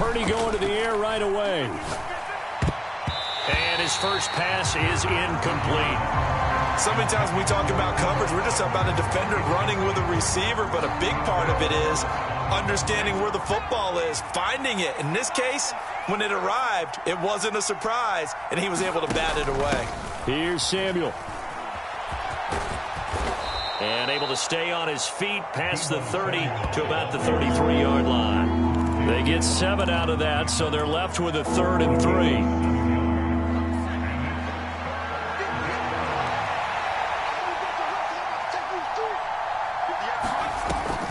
Purdy going to the air right away. And his first pass is incomplete. So many times when we talk about coverage, we're just about a defender running with a receiver, but a big part of it is understanding where the football is, finding it. In this case, when it arrived, it wasn't a surprise, and he was able to bat it away. Here's Samuel. And able to stay on his feet past the 30 to about the 33-yard line. They get 7 out of that, so they're left with a 3rd and 3.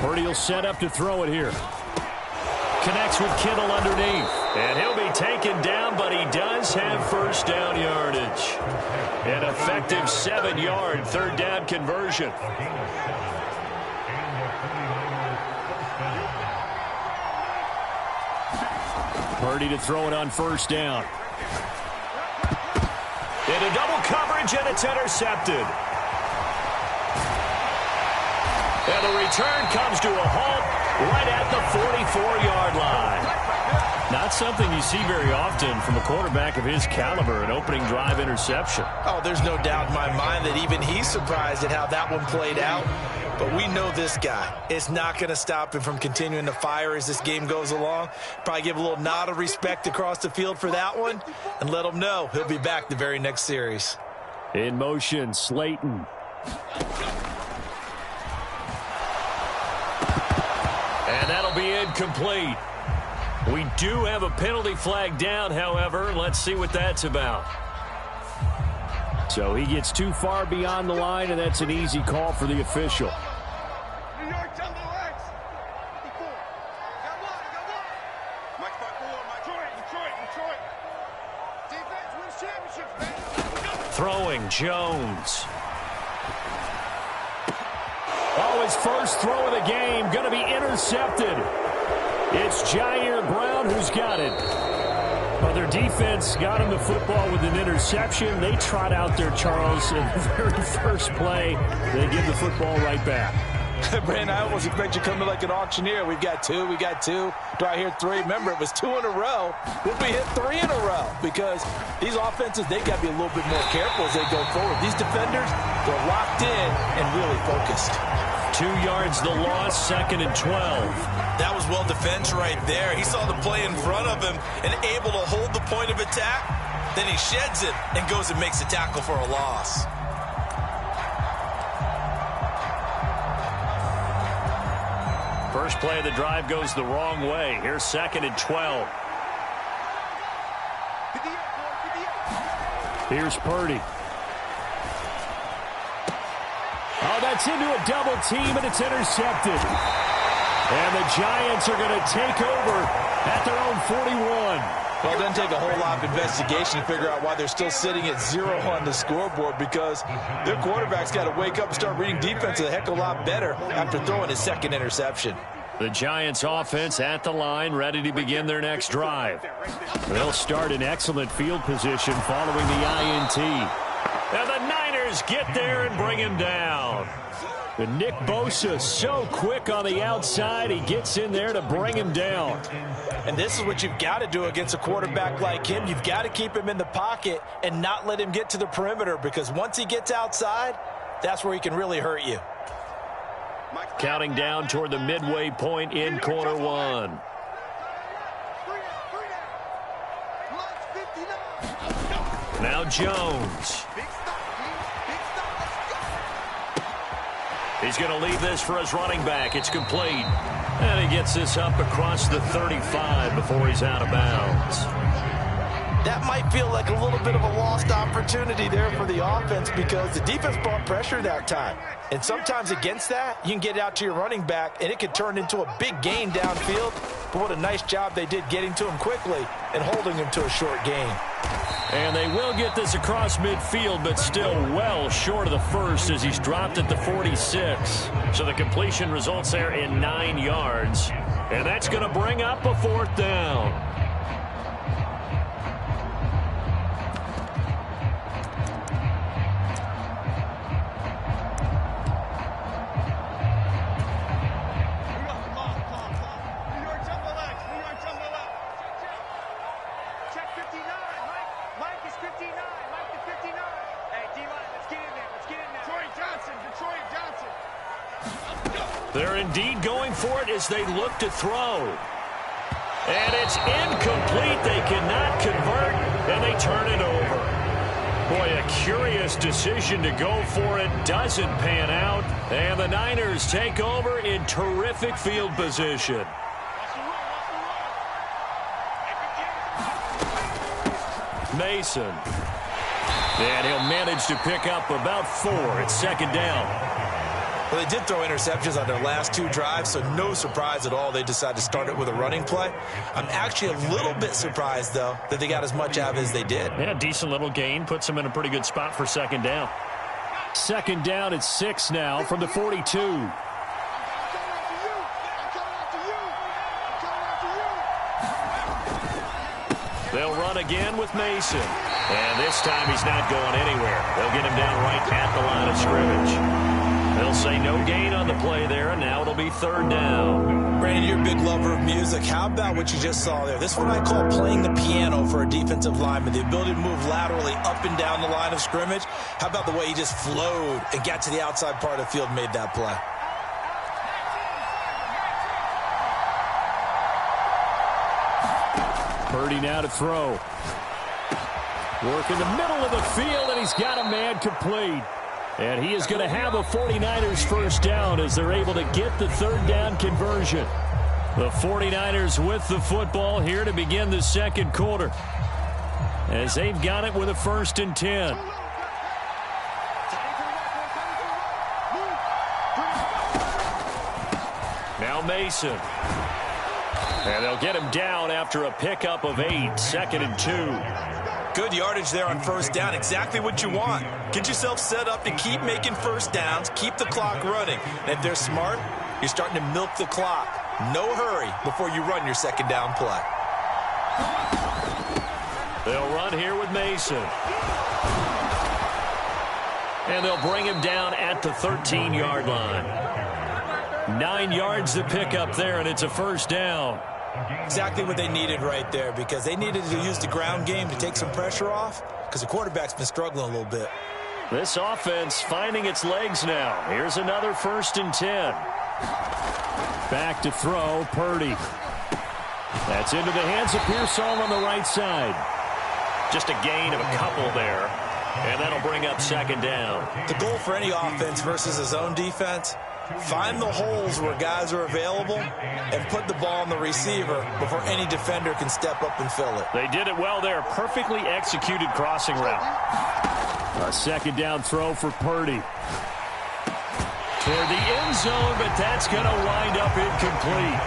Purdy will set up to throw it here. Connects with Kittle underneath. And he'll be taken down, but he does have first down yardage. An effective 7-yard 3rd down conversion. Purdy to throw it on 1st down. Into double coverage, and it's intercepted. And the return comes to a halt right at the 44-yard line. Not something you see very often from a quarterback of his caliber, an opening drive interception. Oh, there's no doubt in my mind that even he's surprised at how that one played out. But we know this guy. It's not going to stop him from continuing to fire as this game goes along. Probably give a little nod of respect across the field for that one and let him know he'll be back the very next series. In motion, Slayton. And that'll be incomplete. We do have a penalty flag down, however. Let's see what that's about. So he gets too far beyond the line, and that's an easy call for the official. New York, jump the legs. 54. Got one. Mike 5-4, Detroit. Defense wins championships, man. Throwing, Jones. Oh, his first throw of the game going to be intercepted. It's Jair Brown who's got it. Well, their defense got him the football with an interception. They trot out there, Charles, in the very first play. They give the football right back. Brandon, I almost expect you to come in like an auctioneer. We've got two. Do I hear 3? Remember, it was 2 in a row. We'll be hit 3 in a row because these offenses, they got to be a little bit more careful as they go forward. These defenders, they're locked in and really focused. 2 yards the loss, 2nd and 12. That was well defense right there. He saw the play in front of him and able to hold the point of attack. Then he sheds it and goes and makes a tackle for a loss. First play of the drive goes the wrong way. Here's 2nd and 12. Here's Purdy. Oh, that's into a double team, and it's intercepted. And the Giants are going to take over at their own 41. Well, it doesn't take a whole lot of investigation to figure out why they're still sitting at 0 on the scoreboard because their quarterback's got to wake up and start reading defense a heck of a lot better after throwing his 2nd interception. The Giants offense at the line, ready to begin their next drive. They'll start in excellent field position following the INT. And the Niners get there and bring him down. The Nick Bosa so quick on the outside, he gets in there to bring him down. And this is what you've got to do against a quarterback like him. You've got to keep him in the pocket and not let him get to the perimeter because once he gets outside, that's where he can really hurt you. Counting down toward the midway point in quarter 1. Now Jones. He's going to leave this for his running back. It's complete. And he gets this up across the 35 before he's out of bounds. That might feel like a little bit of a lost opportunity there for the offense because the defense brought pressure that time. And sometimes against that, you can get out to your running back, and it could turn into a big gain downfield. But what a nice job they did getting to him quickly and holding him to a short gain. And they will get this across midfield, but still well short of the first as he's dropped at the 46. So the completion results there in 9 yards. And that's going to bring up a 4th down. They're indeed going for it as they look to throw. And it's incomplete. They cannot convert, and they turn it over. Boy, a curious decision to go for it. Doesn't pan out. And the Niners take over in terrific field position. Mason. And he'll manage to pick up about 4 at second down. Well, they did throw interceptions on their last 2 drives, so no surprise at all they decided to start it with a running play. I'm actually a little bit surprised, though, that they got as much out of it as they did. Yeah, decent little gain. Puts them in a pretty good spot for second down. Second down at 6 now from the 42. They'll run again with Mason. And this time he's not going anywhere. They'll get him down right at the line of scrimmage. They'll say no gain on the play there, and now it'll be third down. Brandon, you're a big lover of music. How about what you just saw there? This is what I call playing the piano for a defensive lineman. The ability to move laterally up and down the line of scrimmage. How about the way he just flowed and got to the outside part of the field and made that play? Purdy now to throw. Work in the middle of the field, and he's got a man complete. And he is going to have a 49ers first down as they're able to get the third down conversion. The 49ers with the football here to begin the second quarter, as they've got it with a 1st and 10. Now Mason. And they'll get him down after a pickup of 8, 2nd and 2. Good yardage there on first down. Exactly what you want. Get yourself set up to keep making first downs, keep the clock running. And if they're smart, you're starting to milk the clock. No hurry before you run your second down play. They'll run here with Mason. And they'll bring him down at the 13-yard line. 9 yards to pick up there, and it's a first down. Exactly what they needed right there, because they needed to use the ground game to take some pressure off, because the quarterback's been struggling a little bit. This offense finding its legs now. Here's another 1st and 10. Back to throw, Purdy. That's into the hands of Pearsall on the right side. Just a gain of a couple there, and that'll bring up second down. The goal for any offense versus his own defense, find the holes where guys are available and put the ball on the receiver before any defender can step up and fill it. They did it well there. Perfectly executed crossing route. A second down throw for Purdy. Toward the end zone, but that's going to wind up incomplete.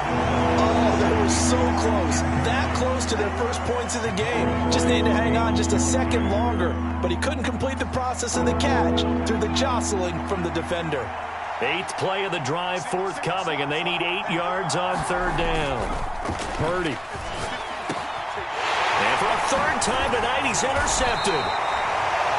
Oh, they were so close. That close to their first points of the game. Just needed to hang on just a second longer, but he couldn't complete the process of the catch through the jostling from the defender. 8th play of the drive forthcoming, and they need 8 yards on third down. Purdy. And for a third time tonight, he's intercepted.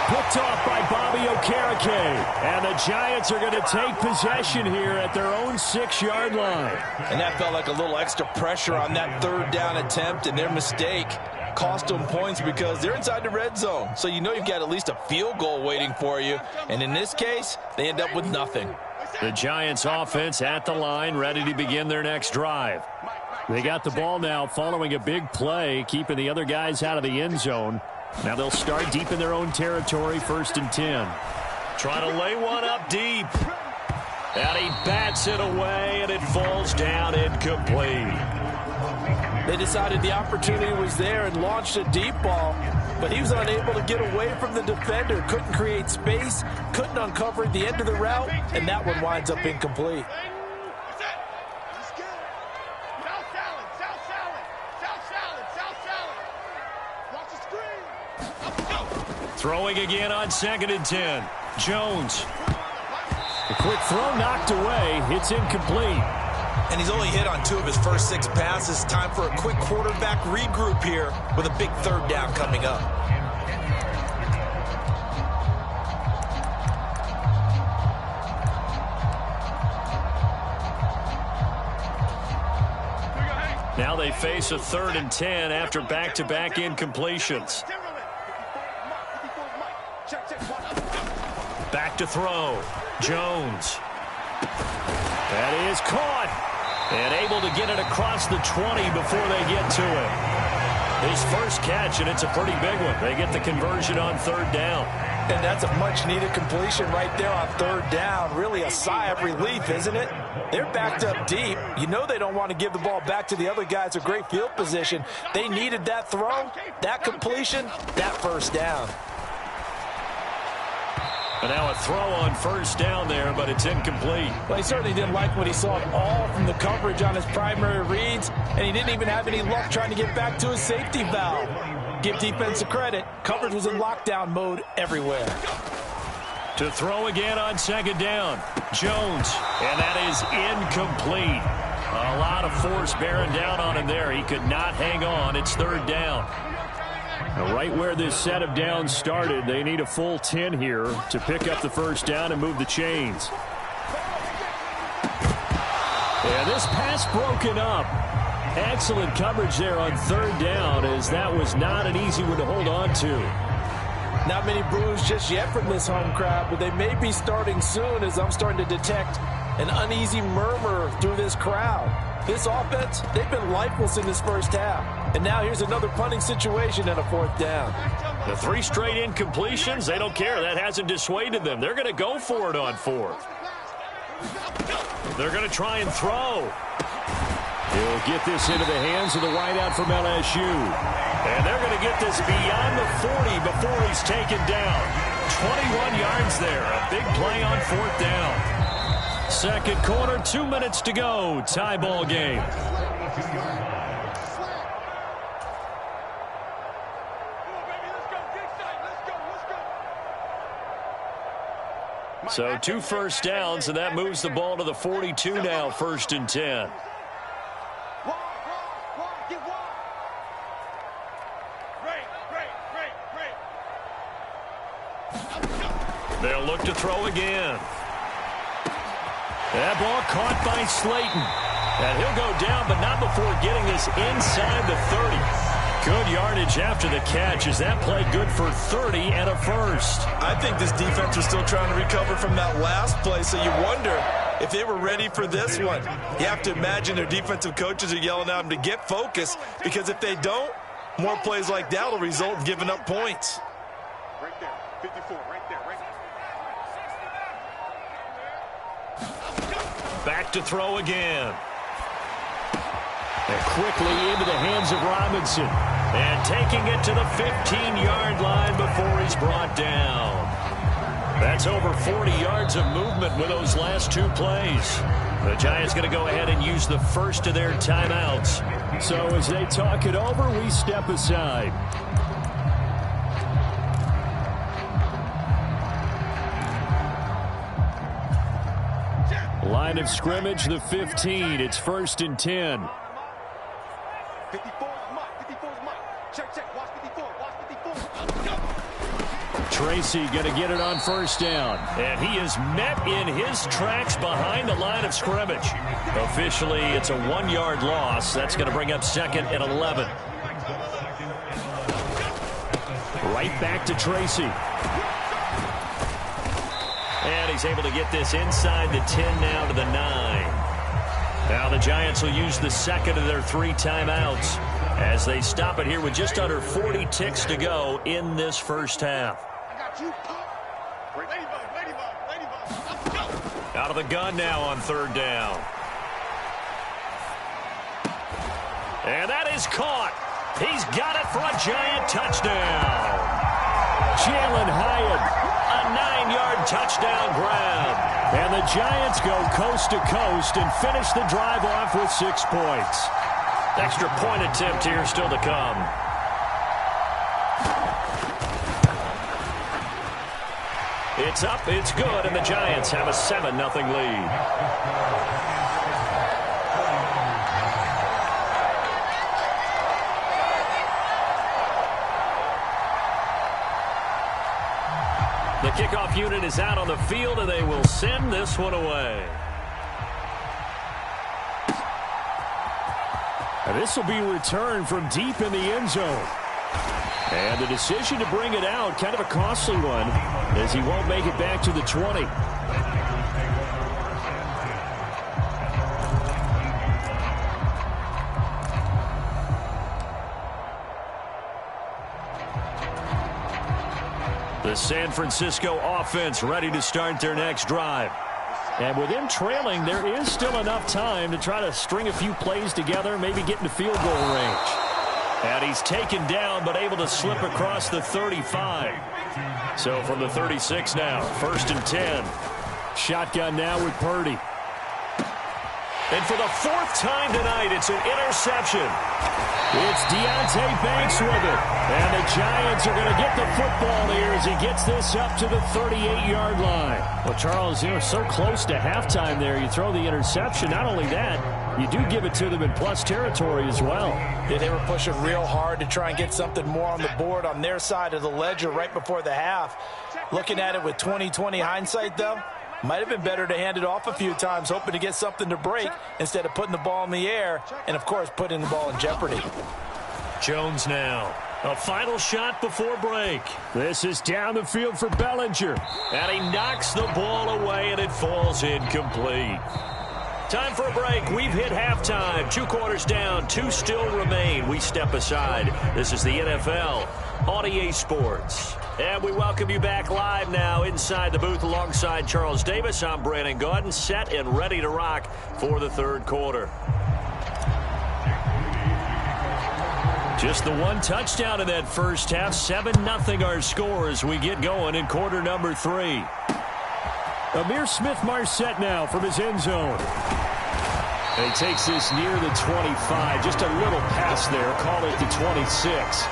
Picked off by Bobby Okereke. And the Giants are going to take possession here at their own 6-yard line. And that felt like a little extra pressure on that third down attempt, and their mistake cost them points because they're inside the red zone. So you know you've got at least a field goal waiting for you. And in this case, they end up with nothing. The Giants offense at the line, ready to begin their next drive. They got the ball now following a big play, keeping the other guys out of the end zone. Now they'll start deep in their own territory, 1st and 10. Trying to lay one up deep. And he bats it away, and it falls down incomplete. They decided the opportunity was there and launched a deep ball, but he was unable to get away from the defender, couldn't create space, couldn't uncover the end of the route, and that one winds up incomplete. Throwing again on 2nd and 10. Jones. The quick throw knocked away. It's incomplete. And he's only hit on 2 of his first 6 passes. Time for a quick quarterback regroup here with a big third down coming up. Now they face a 3rd and 10 after back-to-back incompletions. Back to throw. Jones. That is caught. And able to get it across the 20 before they get to it. His first catch, and it's a pretty big one. They get the conversion on third down. And that's a much-needed completion right there on third down. Really a sigh of relief, isn't it? They're backed up deep. You know they don't want to give the ball back to the other guys. A great field position. They needed that throw, that completion, that first down. And now a throw on first down there, but it's incomplete. Well, he certainly didn't like what he saw at all from the coverage on his primary reads, and he didn't even have any luck trying to get back to his safety valve. Give defense a credit. Coverage was in lockdown mode everywhere. To throw again on second down. Jones, and that is incomplete. A lot of force bearing down on him there. He could not hang on. It's third down. Right where this set of downs started, they need a full 10 here to pick up the first down and move the chains. And this pass broken up. Excellent coverage there on third down, as that was not an easy one to hold on to. Not many boos just yet from this home crowd, but they may be starting soon, as I'm starting to detect an uneasy murmur through this crowd. This offense, they've been lifeless in this first half. And now here's another punting situation and a fourth down. The 3 straight incompletions, they don't care. That hasn't dissuaded them. They're going to go for it on fourth. They're going to try and throw. He'll get this into the hands of the wideout from LSU. And they're going to get this beyond the 40 before he's taken down. 21 yards there. A big play on fourth down. Second quarter, 2 minutes to go. Tie ball game. So 2 first downs, and that moves the ball to the 42 now, 1st and 10. They'll look to throw again. That ball caught by Slayton. And he'll go down, but not before getting this inside the 30. Good yardage after the catch. Is that play good for 30 and a first? I think this defense was still trying to recover from that last play, so you wonder if they were ready for this one. You have to imagine their defensive coaches are yelling at them to get focused, because if they don't, more plays like that will result in giving up points. Right there, 54, right there, right there. Back to throw again. And quickly into the hands of Robinson. And taking it to the 15-yard line before he's brought down. That's over 40 yards of movement with those last 2 plays. The Giants going to go ahead and use the first of their timeouts. So as they talk it over, we step aside. Line of scrimmage, the 15. It's 1st and 10. 54 is Mike. 54 is Mike. Check. Watch 54. Watch 54. Tracy going to get it on first down. And he is met in his tracks behind the line of scrimmage. Officially, it's a 1-yard loss. That's going to bring up 2nd and 11. Right back to Tracy. And he's able to get this inside the 10 now to the 9. Now the Giants will use the second of their 3 timeouts as they stop it here with just under 40 ticks to go in this first half. Out of the gun now on third down. And that is caught. He's got it for a Giant touchdown. Jalen Hyatt. A 9-yard touchdown grab. And the Giants go coast to coast and finish the drive off with 6 points. Extra point attempt here still to come. It's up, it's good, and the Giants have a 7-0 lead. The kickoff unit is out on the field, and they will send this one away. And this will be returned from deep in the end zone. And the decision to bring it out, kind of a costly one, as he won't make it back to the 20. The San Francisco offense ready to start their next drive. And with him trailing, there is still enough time to try to string a few plays together, maybe get into field goal range. And he's taken down, but able to slip across the 35. So from the 36 now, 1st and 10. Shotgun now with Purdy. And for the 4th time tonight, it's an interception. It's Deontay Banks with it. And the Giants are going to get the football here as he gets this up to the 38-yard line. Well, Charles, you're so close to halftime there. You throw the interception. Not only that, you do give it to them in plus territory as well. Yeah, they were pushing real hard to try and get something more on the board on their side of the ledger right before the half. Looking at it with 20/20 hindsight, though, might have been better to hand it off a few times, hoping to get something to break instead of putting the ball in the air and, of course, putting the ball in jeopardy. Jones now. A final shot before break. This is down the field for Bellinger. And he knocks the ball away, and it falls incomplete. Time for a break. We've hit halftime. 2 quarters down. 2 still remain. We step aside. This is the NFL on EA Sports. And we welcome you back live now inside the booth alongside Charles Davis. I'm Brandon Gaudin, set and ready to rock for the 3rd quarter. Just the 1 touchdown in that first half. 7-0 our score as we get going in quarter number 3. Amir Smith-Marset now from his end zone. And he takes this near the 25. Just a little pass there. Call it the 26.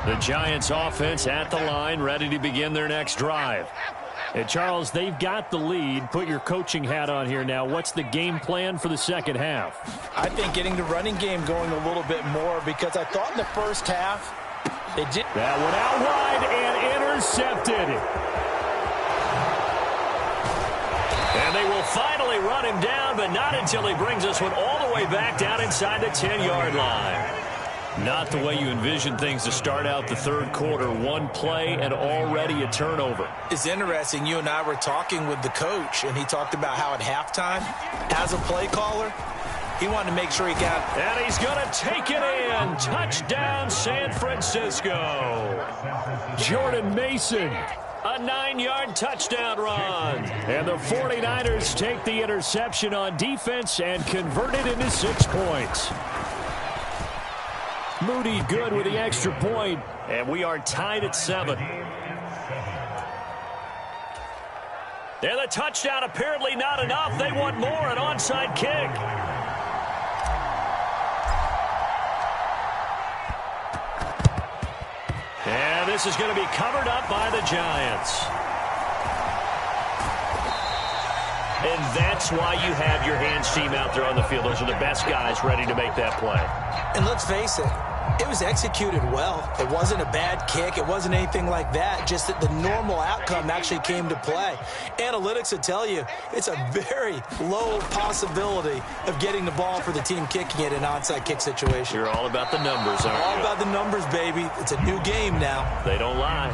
The Giants offense at the line, ready to begin their next drive. And Charles, they've got the lead. Put your coaching hat on here now. What's the game plan for the second half? I think getting the running game going a little bit more, because I thought in the first half they did. That one out wide and intercepted. And they will finally run him down, but not until he brings this one all the way back down inside the 10-yard line. Not the way you envision things to start out the 3rd quarter. 1 play and already a turnover. It's interesting. You and I were talking with the coach, and he talked about how at halftime, as a play caller, he wanted to make sure he got. And he's going to take it in. Touchdown, San Francisco. Jordan Mason. A 9-yard touchdown run. And the 49ers take the interception on defense and convert it into 6 points. Moody good with the extra point. And we are tied at 7. And the touchdown apparently not enough. They want more, an onside kick. And this is going to be covered up by the Giants. And that's why you have your hands team out there on the field. Those are the best guys ready to make that play. And let's face it, it was executed well. It wasn't a bad kick. It wasn't anything like that. Just that the normal outcome actually came to play. Analytics will tell you it's a very low possibility of getting the ball for the team kicking it in an onside kick situation. You're all about the numbers, aren't you? All about the numbers, baby. It's a new game now. They don't lie.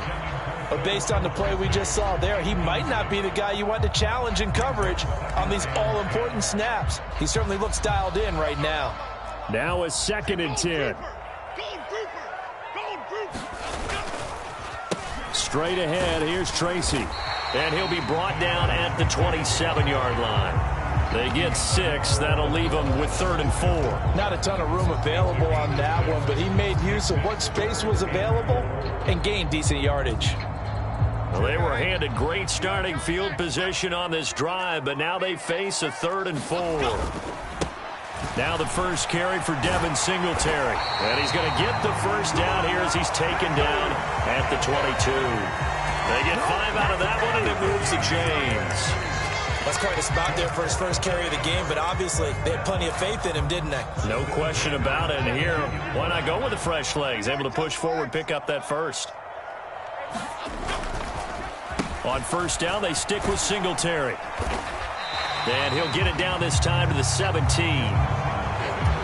But based on the play we just saw there, he might not be the guy you want to challenge in coverage on these all-important snaps. He certainly looks dialed in right now. Now a 2nd and 10. Straight ahead, here's Tracy. And he'll be brought down at the 27-yard line. They get 6. That'll leave them with 3rd and 4. Not a ton of room available on that one, but he made use of what space was available and gained decent yardage. Well, they were handed great starting field position on this drive, but now they face a 3rd and 4. Now the first carry for Devin Singletary. And he's going to get the first down here as he's taken down at the 22. They get 5 out of that one, and it moves the chains. That's quite a spot there for his first carry of the game, but obviously they had plenty of faith in him, didn't they? No question about it. And here, why not go with the fresh legs? Able to push forward, pick up that first. On first down, they stick with Singletary. And he'll get it down this time to the 17.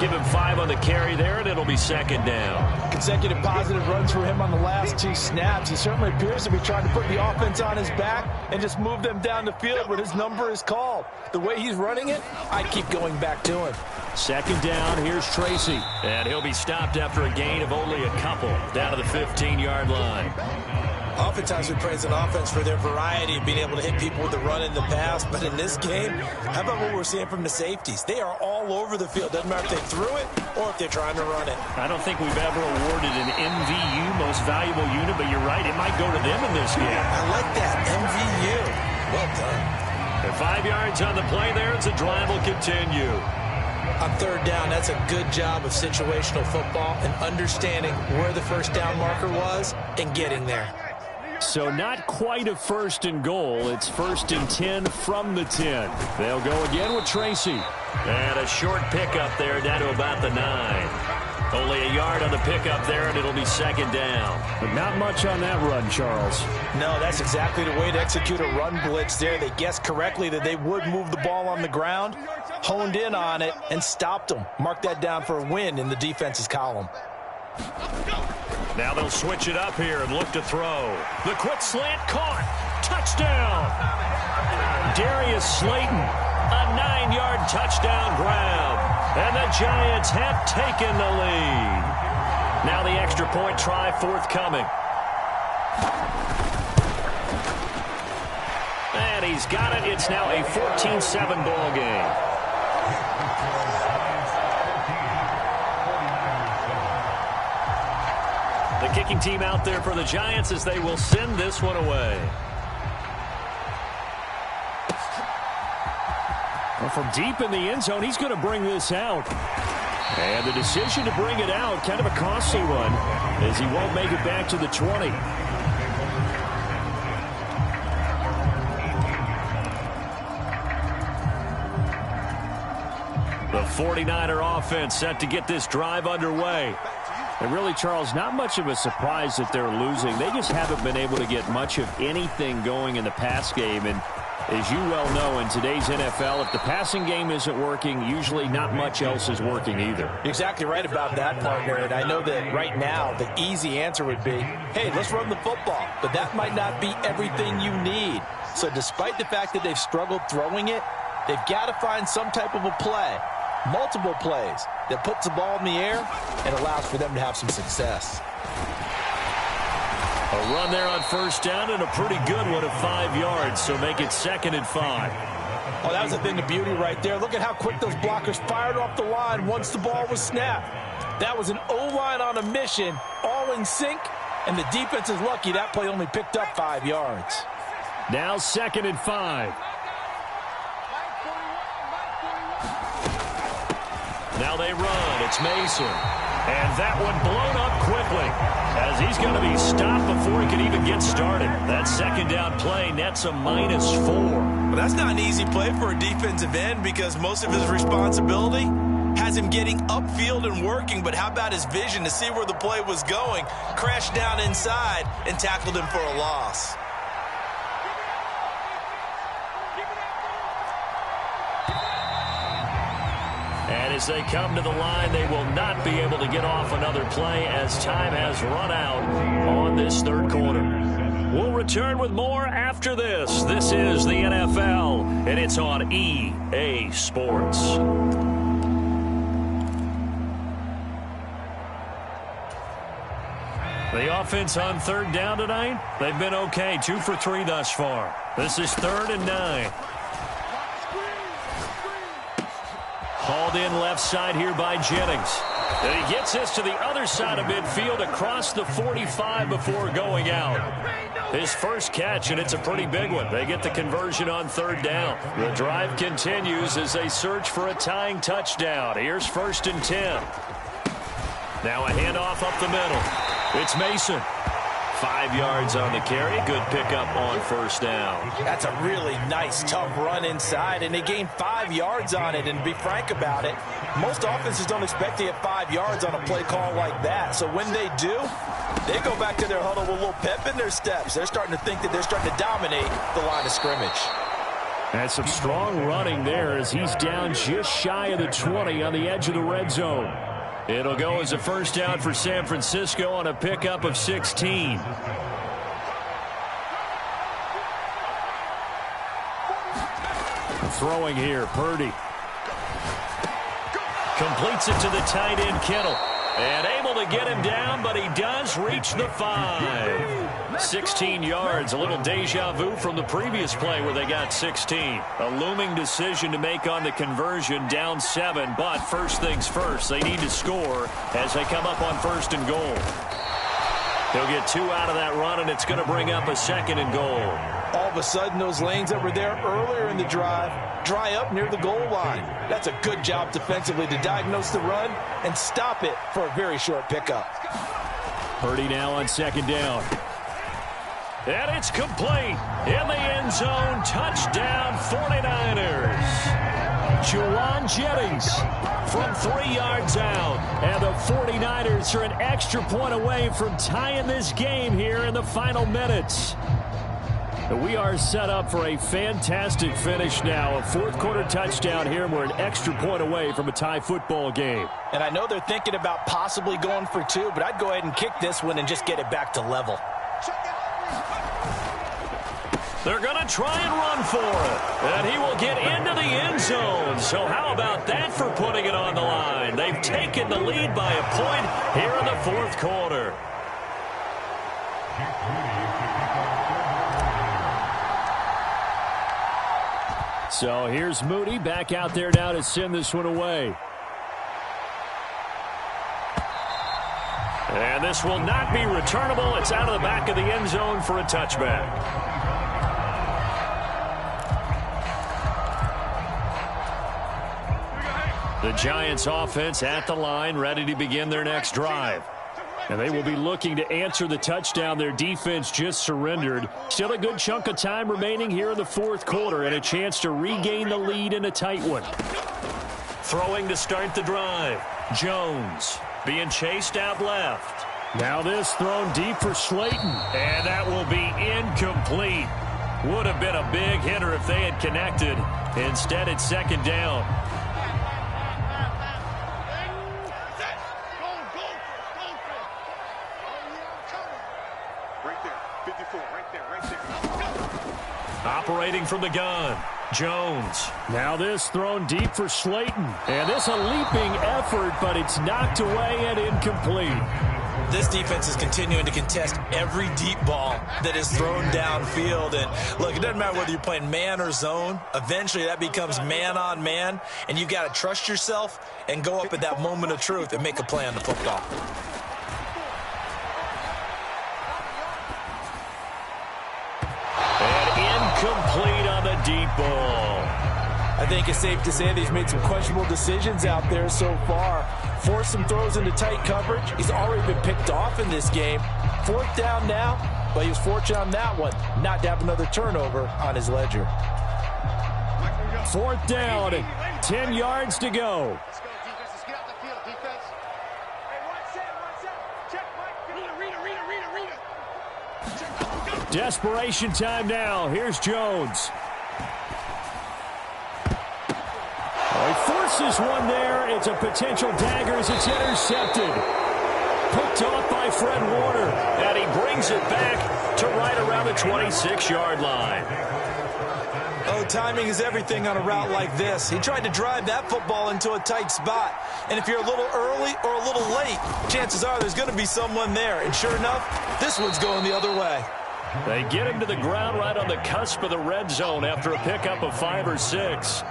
Give him 5 on the carry there, and it'll be second down. Consecutive positive runs for him on the last 2 snaps. He certainly appears to be trying to put the offense on his back and just move them down the field when his number is called. The way he's running it, I keep going back to him. Second down, here's Tracy. And he'll be stopped after a gain of only a couple down to the 15-yard line. Oftentimes we praise an offense for their variety of being able to hit people with the run in the pass, but in this game, how about what we're seeing from the safeties? They are all over the field. Doesn't matter if they threw it or if they're trying to run it. I don't think we've ever awarded an MVU, most valuable unit, but you're right, it might go to them in this game. I like that, MVU. Well done. And 5 yards on the play there as the drive will continue. On third down, that's a good job of situational football and understanding where the first down marker was and getting there. So not quite a first and goal. It's first and 10 from the 10. They'll go again with Tracy. And a short pickup there down to about the 9. Only a yard on the pickup there, and it'll be second down. But not much on that run, Charles. No, that's exactly the way to execute a run blitz there. They guessed correctly that they would move the ball on the ground, honed in on it, and stopped them. Mark that down for a win in the defense's column. Now they'll switch it up here and look to throw. The quick slant caught. Touchdown. Darius Slayton, a 9-yard touchdown grab. And the Giants have taken the lead. Now the extra point try forthcoming. And he's got it. It's now a 14-7 ball game. The kicking team out there for the Giants as they will send this one away. Well, from deep in the end zone, he's going to bring this out. And the decision to bring it out, kind of a costly one, as he won't make it back to the 20. The 49er offense set to get this drive underway. And really, Charles, not much of a surprise that they're losing. They just haven't been able to get much of anything going in the pass game. And as you well know, in today's NFL, if the passing game isn't working, usually not much else is working either. You're exactly right about that, partner. And I know that right now the easy answer would be, hey, let's run the football. But that might not be everything you need. So despite the fact that they've struggled throwing it, they've got to find some type of a play, multiple plays, that puts the ball in the air and allows for them to have some success. A run there on first down and a pretty good one at 5 yards, so make it 2nd and 5. Oh, that was a thing of beauty right there. Look at how quick those blockers fired off the line once the ball was snapped. That was an O-line on a mission, all in sync, and the defense is lucky that play only picked up 5 yards. Now 2nd and 5. Now they run. It's Mason. And that one blown up quickly as he's going to be stopped before he can even get started. That second down play nets a -4. Well, that's not an easy play for a defensive end because most of his responsibility has him getting upfield and working. But how about his vision to see where the play was going? Crashed down inside and tackled him for a loss. And as they come to the line, they will not be able to get off another play as time has run out on this third quarter. We'll return with more after this. This is the NFL, and it's on EA Sports. The offense on third down tonight, they've been okay. 2 for 3 thus far. This is 3rd and 9. Hauled in left side here by Jennings. And he gets this to the other side of midfield across the 45 before going out. His first catch, and it's a pretty big one. They get the conversion on third down. The drive continues as they search for a tying touchdown. Here's 1st and 10. Now a handoff up the middle. It's Mason. 5 yards on the carry. Good pickup on first down. That's a really nice, tough run inside, and they gained 5 yards on it. And to be frank about it, most offenses don't expect to get 5 yards on a play call like that. So when they do, they go back to their huddle with a little pep in their steps. They're starting to think that they're starting to dominate the line of scrimmage. That's some strong running there as he's down just shy of the 20 on the edge of the red zone. It'll go as a first down for San Francisco on a pickup of 16. Throwing here, Purdy. Completes it to the tight end, Kittle. And able to get him down, but he does reach the 5. 16 yards, a little deja vu from the previous play where they got 16. A looming decision to make on the conversion, down 7. But first things first, they need to score as they come up on 1st and goal. They'll get 2 out of that run, and it's going to bring up a 2nd and goal. All of a sudden, those lanes that were there earlier in the drive dry up near the goal line. That's a good job defensively to diagnose the run and stop it for a very short pickup. Purdy now on 2nd down. And it's complete. In the end zone, touchdown 49ers. Juwan Jennings from 3 yards out. And the 49ers are an extra point away from tying this game here in the final minutes. We are set up for a fantastic finish now. A 4th quarter touchdown here, and we're an extra point away from a tie football game. And I know they're thinking about possibly going for 2, but I'd go ahead and kick this one and just get it back to level. They're going to try and run for it. And he will get into the end zone. So how about that for putting it on the line? They've taken the lead by a point here in the 4th quarter. So here's Moody back out there now to send this one away. And this will not be returnable. It's out of the back of the end zone for a touchback. The Giants offense at the line, ready to begin their next drive. And they will be looking to answer the touchdown their defense just surrendered. Still a good chunk of time remaining here in the 4th quarter and a chance to regain the lead in a tight one. Throwing to start the drive. Jones being chased out left. Now this thrown deep for Slayton. And that will be incomplete. Would have been a big hitter if they had connected. Instead, it's 2nd down. Operating from the gun, Jones. Now this thrown deep for Slayton. And this a leaping effort, but it's knocked away and incomplete. This defense is continuing to contest every deep ball that is thrown downfield. And look, it doesn't matter whether you're playing man or zone. Eventually that becomes man on man. And you got to trust yourself and go up at that moment of truth and make a play on the football. Complete on the deep ball. I think it's safe to say that he's made some questionable decisions out there so far. Forced some throws into tight coverage. He's already been picked off in this game. 4th down now, but he was fortunate on that one not to have another turnover on his ledger. 4th down, 10 yards to go. Let's go, defense. Let's get out the field, defense. Hey, one set. Check, Mike. Read. Desperation time now. Here's Jones. He forces one there. It's a potential dagger as it's intercepted. Picked off by Fred Warner. And he brings it back to right around the 26-yard line. Oh, timing is everything on a route like this. He tried to drive that football into a tight spot. And if you're a little early or a little late, chances are there's going to be someone there. And sure enough, this one's going the other way. They get him to the ground right on the cusp of the red zone after a pickup of 5 or 6.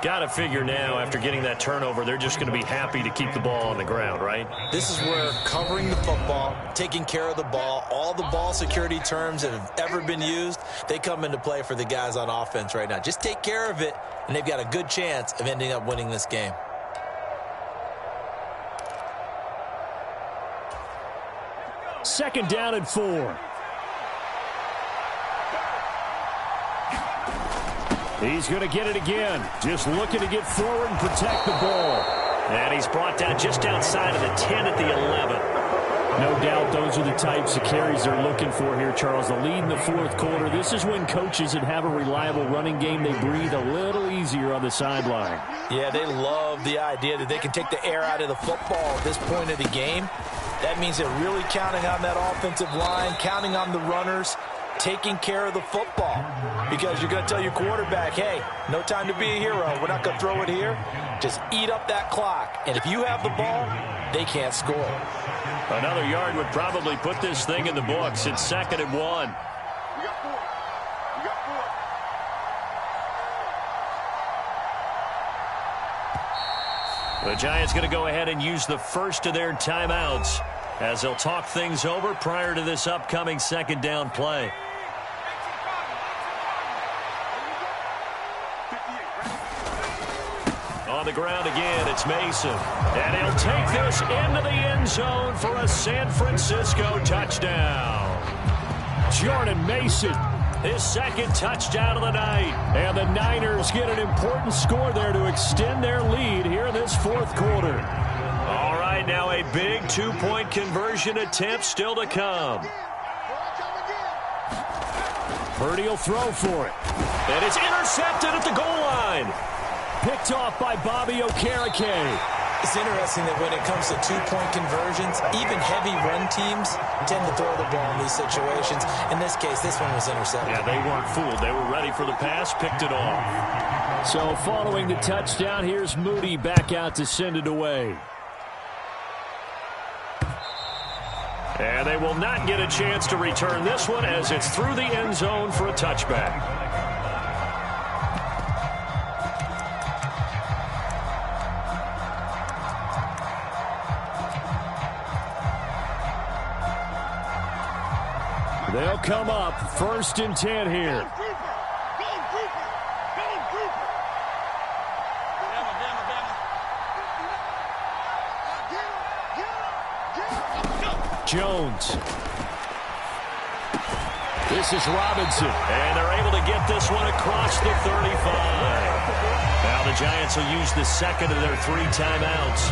Got to figure now, after getting that turnover, they're just going to be happy to keep the ball on the ground, right? This is where covering the football, taking care of the ball, all the ball security terms that have ever been used, they come into play for the guys on offense right now. Just take care of it, and they've got a good chance of ending up winning this game. Second down and 4. He's going to get it again. Just looking to get forward and protect the ball. And he's brought down just outside of the 10 at the 11. No doubt those are the types of carries they're looking for here, Charles. The lead in the fourth quarter. This is when coaches that have a reliable running game, they breathe a little easier on the sideline. Yeah, they love the idea that they can take the air out of the football at this point of the game. That means they're really counting on that offensive line, counting on the runners, taking care of the football. Because you're going to tell your quarterback, hey, no time to be a hero. We're not going to throw it here. Just eat up that clock. And if you have the ball, they can't score. Another yard would probably put this thing in the books. It's 2nd and 1. We got 4. We got 4. The Giants going to go ahead and use the first of their timeouts as they'll talk things over prior to this upcoming 2nd down play. On the ground again, it's Mason. And he'll take this into the end zone for a San Francisco touchdown. Jordan Mason, His 2nd touchdown of the night. and the Niners get an important score there to extend their lead here in this fourth quarter. All right, now a big 2-point conversion attempt still to come. Purdy will throw for it. And it's intercepted at the goal line. Picked off by Bobby Okereke. It's interesting that when it comes to 2-point conversions, even heavy run teams tend to throw the ball in these situations. In this case, this one was intercepted. Yeah, they weren't fooled. They were ready for the pass, picked it off. So following the touchdown, here's Moody back out to send it away. And they will not get a chance to return this one as it's through the end zone for a touchback. They'll come up 1st and 10 here. Jones. This is Robinson. And they're able to get this one across the 35. Now the Giants will use the 2nd of their 3 timeouts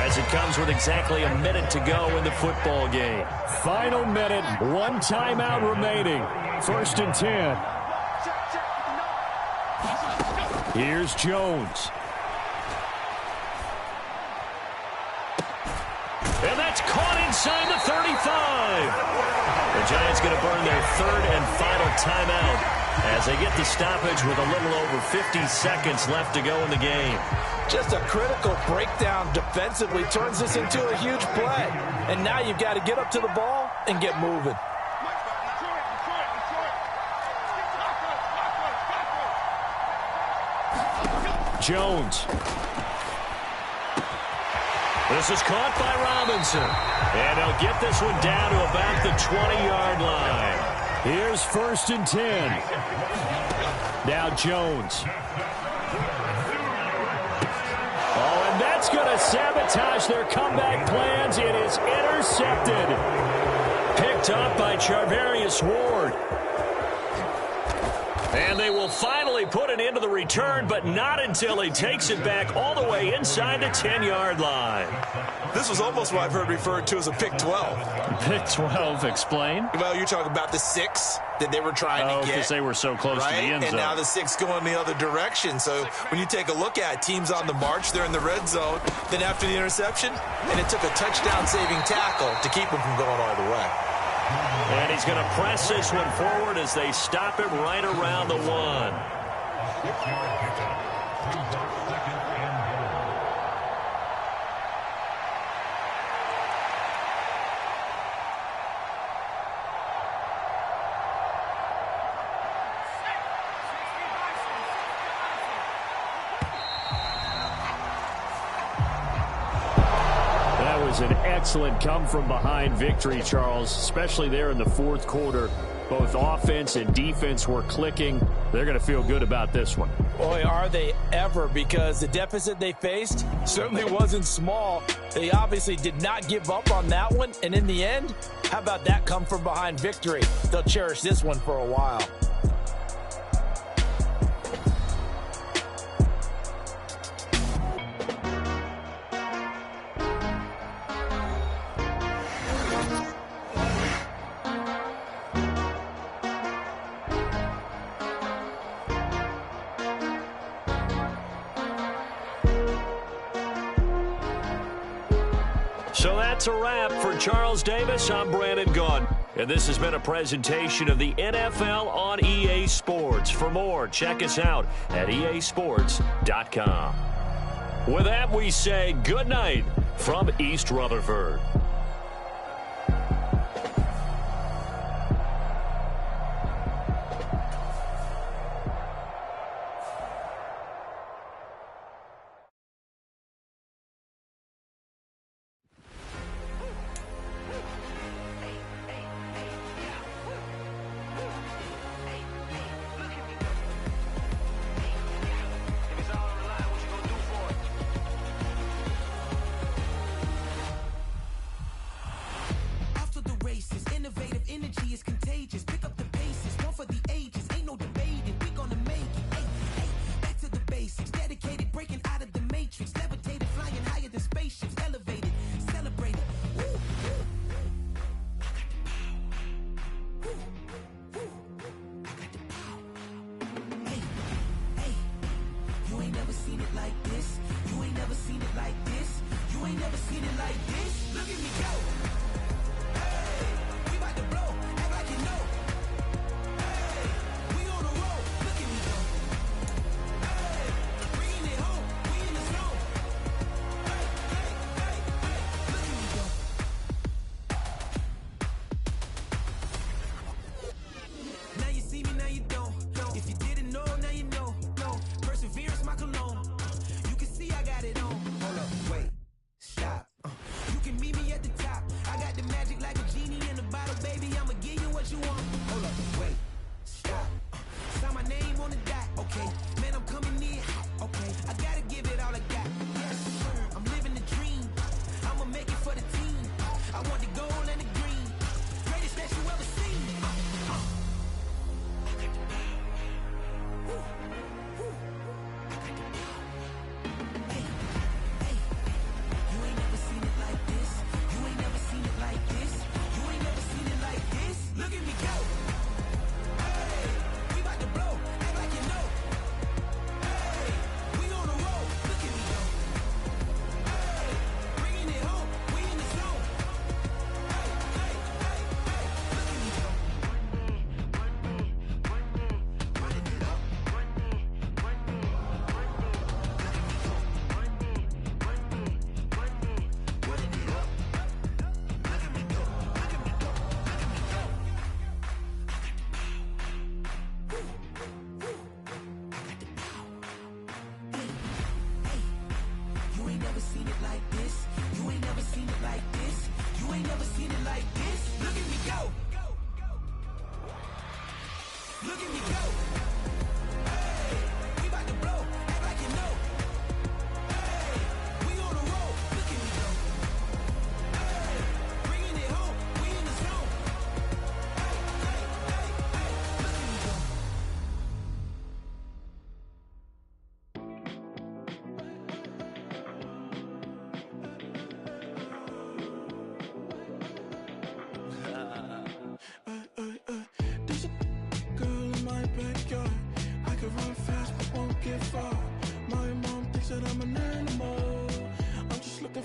as it comes with exactly a minute to go in the football game. Final minute, 1 timeout remaining. 1st and 10. Here's Jones. And that's caught inside the 35. The Giants going to burn their 3rd and final timeout as they get the stoppage with a little over 50 seconds left to go in the game. Just a critical breakdown defensively turns this into a huge play. And now you've got to get up to the ball and get moving. Jones. This is caught by Robinson. And they'll get this one down to about the 20-yard line. Here's 1st and 10. Now Jones. Oh, and that's going to sabotage their comeback plans. It is intercepted. Picked up by Charvarius Ward. And they will finally put it into the return, but not until he takes it back all the way inside the 10-yard line. This was almost what I've heard referred to as a pick 12. Pick 12, explain. Well, you're talking about the 6 that they were trying to get. Because they were so close right? to the end zone. And now the 6 going the other direction. So when you take a look at teams on the march, they're in the red zone. Then after the interception, and it took a touchdown-saving tackle to keep them from going all the way. And he's going to press this one forward as they stop him right around the 1. An excellent come-from-behind victory, Charles, especially there in the fourth quarter. Both offense and defense were clicking. They're going to feel good about this one. Boy, are they ever, because the deficit they faced certainly wasn't small. They obviously did not give up on that one, and in the end, how about that come-from-behind victory? They'll cherish this one for a while. So that's a wrap. For Charles Davis, I'm Brandon Gaudin. And this has been a presentation of the NFL on EA Sports. For more, check us out at easports.com. With that, we say good night from East Rutherford.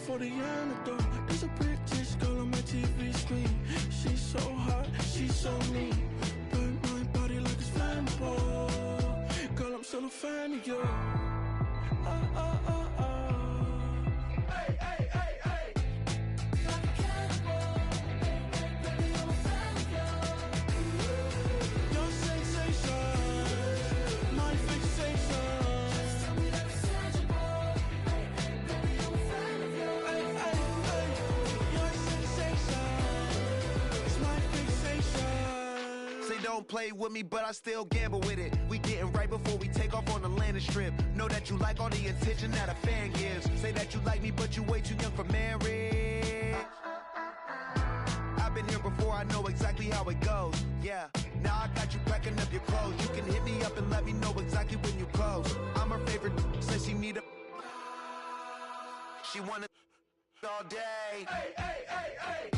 For the antidote, there's a British girl on my TV screen. She's so hot, she's so mean. Burn my body like it's flammable. Girl, I'm still a fan of you. Hey, hey, hey, hey. Like a cannibal. Baby, I'm a fan of you. Your sensation, my fixation. Just tell me that it's tangible. Baby, I'm a fan of you. Don't play with me, but I still gamble with it. We getting right before we take off on the landing strip. Know that you like all the attention that a fan gives. Say that you like me, but you way too young for marriage. I've been here before, I know exactly how it goes. Yeah, now I got you packing up your clothes. You can hit me up and let me know exactly when you close. I'm her favorite, says she need a... She wanna all day. Hey, hey, hey, hey.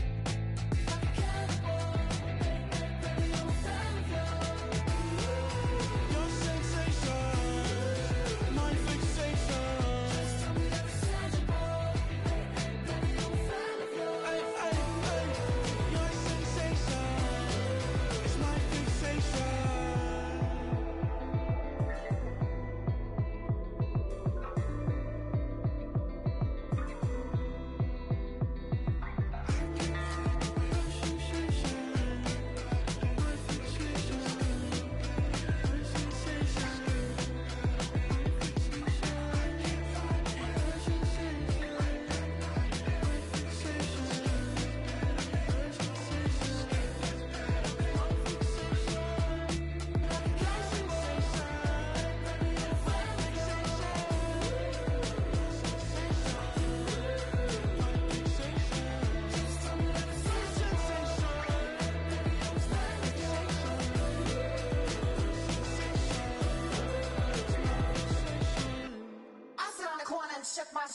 shook my,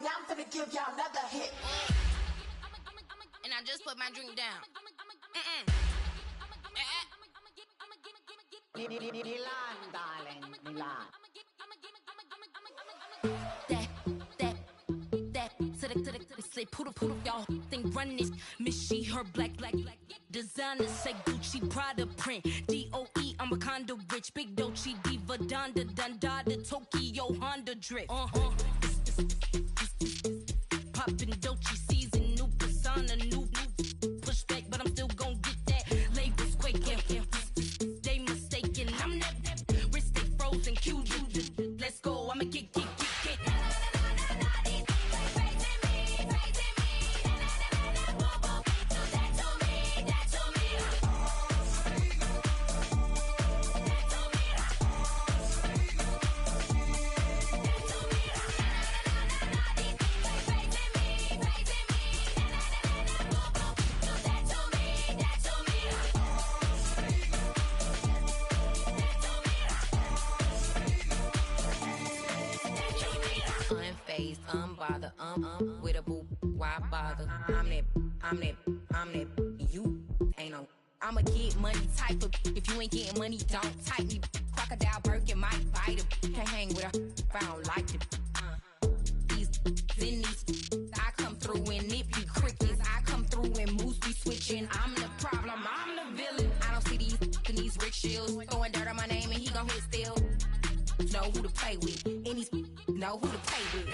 now I'm finna give y'all another hit. And I just put my drink down. Milan, darling, Milan. Say poodle, y'all think run this. Miss she, her black. Designer say Gucci, Prada print. DOE, I'm a condo rich. Big Dolce, Diva, Donda, Tokyo, Honda drip. Poppin' Dolce season, new persona, new pushback, but I'm still gon' get that. Labels quaking, they mistaken. I'm that wrist stay frozen, Q. Let's go, I'ma get. Unbothered, with a boo, why bother? I'm that, you ain't no. I'm a get money type of. If you ain't getting money, don't type me. Crocodile Birkin might bite him. Can't hang with her if I don't like it. These, I come through and nip you crickets. I come through and moose be switching. I'm the problem, I'm the villain. I don't see these rickshaws throwing dirt on my name and he gon' hit still. Know who to play with, and these know who to play with.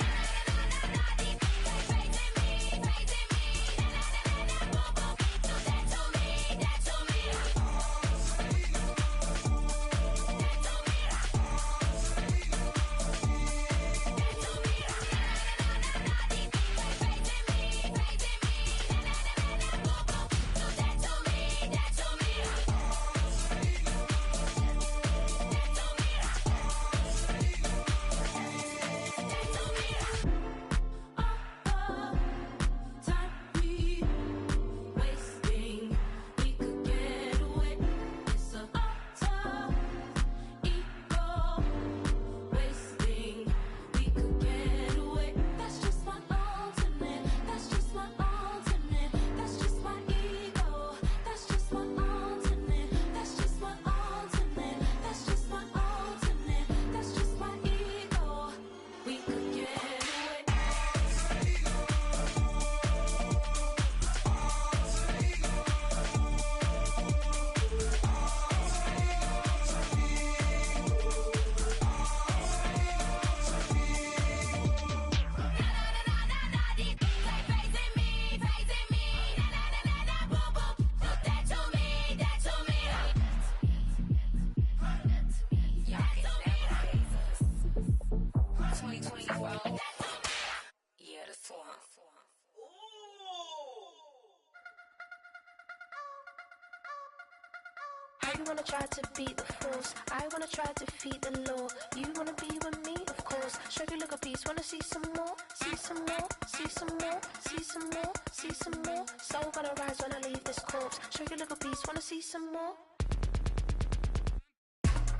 You wanna try to beat the force, I wanna try to defeat the law. You wanna be with me, of course. Show you look a piece, wanna see some more, see some more, see some more, see some more, see some more. Soul gonna rise when I leave this corpse. Show you look a piece, wanna see some more.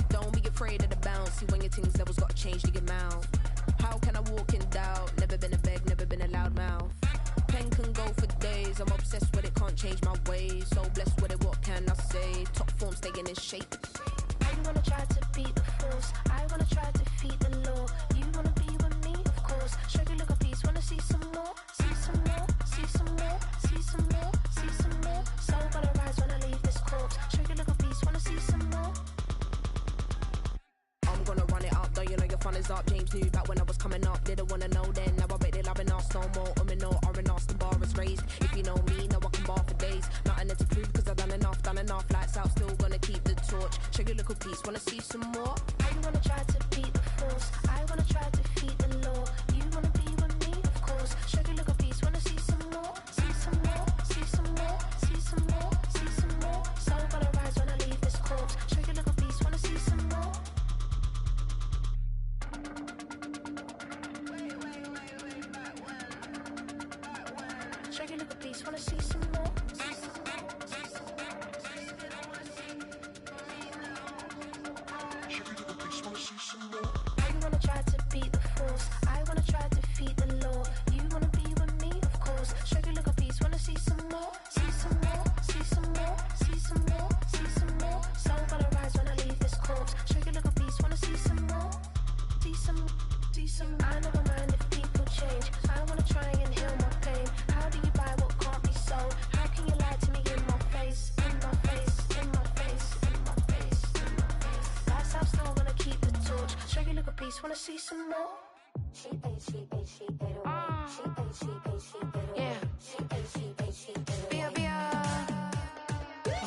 Don't be afraid of the bounce. See when your things levels got changed to your mouth. How can I walk in doubt? Never been a beg, never been a loud mouth. Pen can go for days. I'm obsessed with it, can't change my ways. So blessed with it, what can I say? Top form staying in shape. You wanna try to beat the force, I wanna try to defeat the law. You wanna be with me, of course. Show you look a piece, wanna see some more, see some more, see some more, see some more, see some more. Soul gonna rise when I leave this corpse. Show you look a piece, wanna see some more. I'm gonna run it up, though you know your fun is up. James knew back when I was coming up, didn't wanna know then. Now I bet they're loving us no more. No, R&R, the bar is raised. If you know me, now I can bar for days. Nothing to prove, cause I've done enough. Lights out, still gonna keep the torch. Show you a little piece, wanna see some more? You wanna try to beat the force, I wanna try to defeat the law. You wanna be with me, of course. Show you look a piece, wanna see some more, see some more, see some more, see some more, see some more. Soul gonna rise when I leave this corpse. Show you look a piece, wanna see some more. Show you look a piece, wanna see some more. You wanna try to beat the force, I wanna try to see some. I never mind if people change. I wanna try and heal my pain. How do you buy what can't be sold? How can you lie to me in my face? In my face, in my face, in my face, in my face. That's how still wanna keep the torch. Show you look a piece, wanna see some more? She ate, she ate, she ate away. She ate, she ate, she ate away. She ate, she ate, she ate away.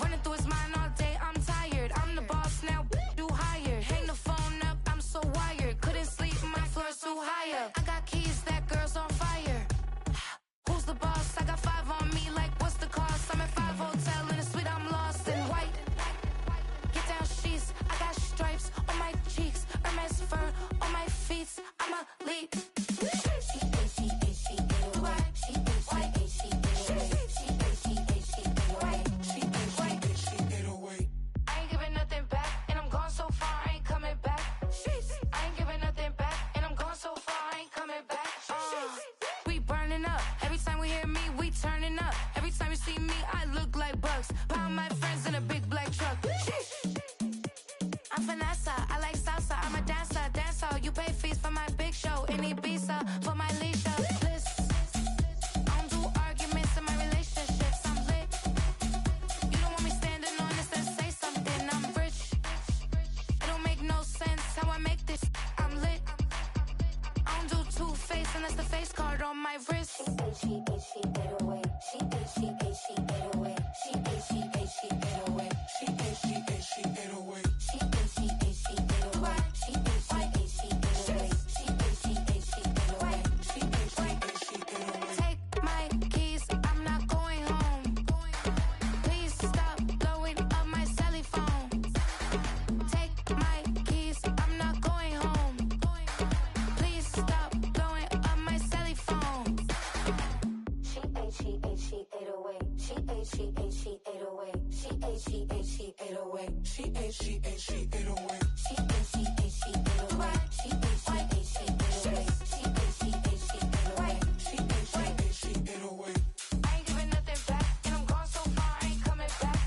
Running through his mind all day, I'm tired. I'm the boss now, do higher. Hang the phone up, I'm so wired. Couldn't sleep, my floor's too higher. I got keys, that girl's on fire. Who's the boss? I got 5 on me, like what's the cost? I'm at 5 hotel in a suite, I'm lost in white. Get down sheets, I got stripes on my cheeks, Hermes fur on my feet. I'm a lead. I ain't giving nothing back, and I'm gone so far, I ain't coming back. I ain't giving nothing back, and I'm gone so far, I ain't coming back. We burning up. Every time we hear me, we turning up. Every time you see me, I look like bugs. Pound my friends in a big black truck. I'm Vanessa, I like salsa, I'm a dancer, dancer. You pay fees for my big show in Ibiza, for my leisure. Bliss. I don't do arguments in my relationships, I'm lit. You don't want me standing on this and say something, I'm rich. It don't make no sense how I make this, I'm lit. I don't do two-face unless the face card on my wrist. She ate, she ate, she ate away. She ate, she ate, she ate away. She ate, she ate, she ate away. She ate, she ate, she ate away. She ate, she ate, she ate away. She ate, she ate, she ate away. She ate, she ate, she ate away. She ate, she ate, she ate away. Take my keys, I'm not going home. Please stop blowing up my celly phone. Take my keys, I'm not going home. Please stop blowing up my celly phone. She ate, she ate, she ate away. She ate, she ate, she ate away. She ate, she ate, she ate away. She ate, she ate, she ate away. She ate, she ate, she ate away. She ate, she ate, she ate away. She ate, she ate, she ate away. She ate, she ate, she ate away. I ain't giving nothing back, and I'm gone so far, I ain't coming back.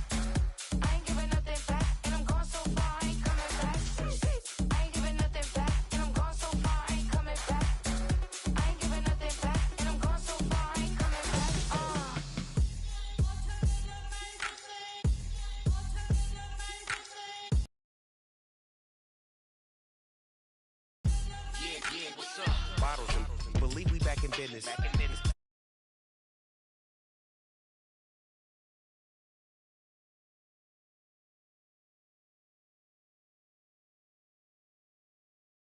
I ain't giving nothing back, and I'm gone so far, I ain't coming back. I ain't giving nothing back, and I'm gone so far, I ain't coming back. I ain't giving nothing back, and I'm gone so far, I ain't coming back. Bottles and believe we back in business.